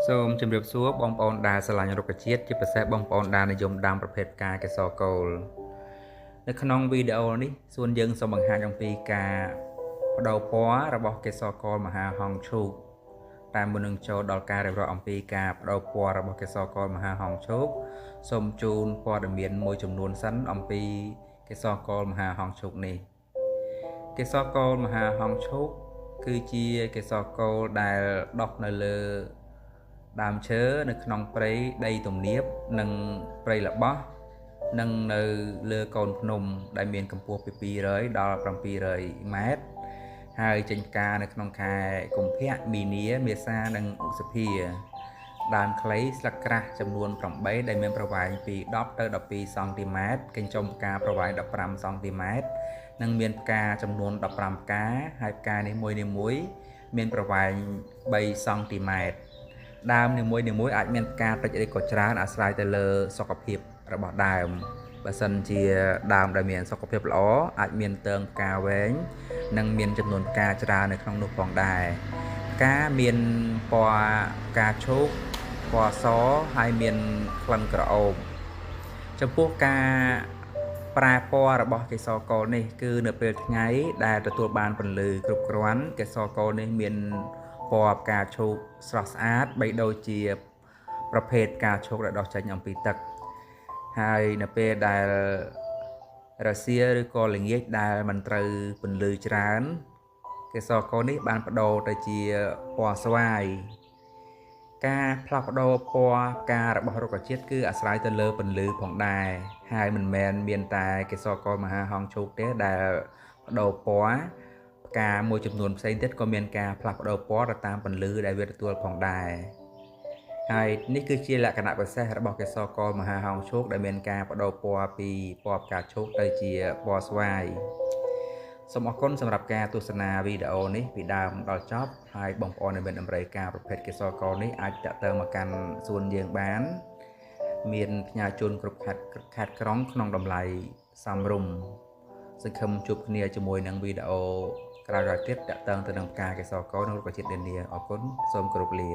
សូមជម្រាបសួរបងប្អូនដែលស្រឡាញ់រុក្ខជាតិជាពិសេសបងប្អូនដែលនិយមដាំប្រភេទផ្កាកេសរកូលនៅក្នុងវីដេអូនេះសួនយើងសូមបង្ហាញអំពីការបដូរពណ៌របស់កេសរកូលមហាហង្សឈូកតែមុននឹងចូលដល់ការរៀបរាប់អំពីការបដូរពណ៌របស់កេសរកូលមហាហង្សឈូកសូមជូនព័ត៌មានមួយចំនួនសិនអំពីកេសរកូលមហាហង្សឈូកនេះកេសរកូលមហាហង្សឈូកគឺជាកេសរកូលដែលដុះនៅលើដើមឈើនៅក្នុងព្រៃដីទំនាបនិងព្រៃល្បោះនិងនៅលើកូនភ្នំដែលមានកម្ពស់ពី200ដល់700ម៉ែត្រហើយចេញផ្កានៅក្នុងខែកុម្ភៈមីនា មេសានិងឧសភាដើមខ្លីស្លឹកក្រាស់ចំនួន8ដែលមានប្រវែងពី10ទៅ12សង់ទីម៉ែត្រកញ្ចុំផ្កាប្រវែង15សង់ទីម៉ែត្រនិងមានផ្កាចំនួន15ផ្កាហើយផ្កានីមួយៗមានប្រវែង3សង់ទីម៉ែត្រដើមនីមួយៗអាចមានផ្កាតិចឬក៏ច្រើនអាស្រ័យទៅលើសុខភាពរបស់ដើមបើសិនជាដើមដែលមានសុខភាពល្អអាចមានទងផ្កាវែងនិងមានចំនួនផ្កាច្រើននៅក្នុងនោះផងដែរផ្កាមានពណ៌ផ្កាឈូកពណ៌សហើយមានក្លិនក្រអូបចំពោះការប្រែពណ៌របស់កេសរកូលនេះគឺនៅពេលថ្ងៃដែលទទួលបានពន្លឺគ្រប់គ្រាន់កេសរកូលនេះមានពណ៌ផ្កាឈូកស្រស់ស្អាតបីដូចជាប្រភេទផ្កាឈូកដែលដុះចេញអំពីទឹកហើយនៅពេលដែលរសៀលឬក៏ល្ងាចដែលមិនត្រូវពន្លឺច្រើនកេសរកូលនេះបានបដូរទៅជាពណ៌ស្វាយការផ្លាស់ប្ដូរពណ៌ផ្ការបស់រុក្ខជាតិគឺអាស្រ័យទៅលើពន្លឺផងដែរហើយមិនមែនមានតែកេសរកូលមហាហង្សឈូកទេដែលបដូរពណ៌ផ្កាមួយចំនួនផ្សេងទៀតក៏មានការផ្លាស់ប្ដូរពណ៌ទៅតាមពន្លឺដែលវាទទួលផងដែរហើយនេះគឺជាលក្ខណៈពិសេសរបស់កេសរកូលមហាហង្សឈូកដែលមានការបដូរពណ៌ពីពណ៌ផ្កាឈូកទៅជាពណ៌ស្វាយសូមអរគុណសម្រាប់ការទស្សនាវីដេអូនេះពីដើមដល់ចប់ហើយបងប្អូនដែលមានតម្រូវការប្រភេទកេសរកូលនេះអាចតាក់ទងមកកាន់សួនយើងបានមានផ្ញើជូនគ្រប់ខេត្តក្រុងក្នុងតម្លៃសមរម្យសង្ឃឹមជួបគ្នាជាមួយនឹងវីដេអូក្រោយៗទៀតតាក់ទងទៅនឹងផ្កាកេសរកូលនិងរុក្ខជាតិនានាអរគុណសូមគោរពលា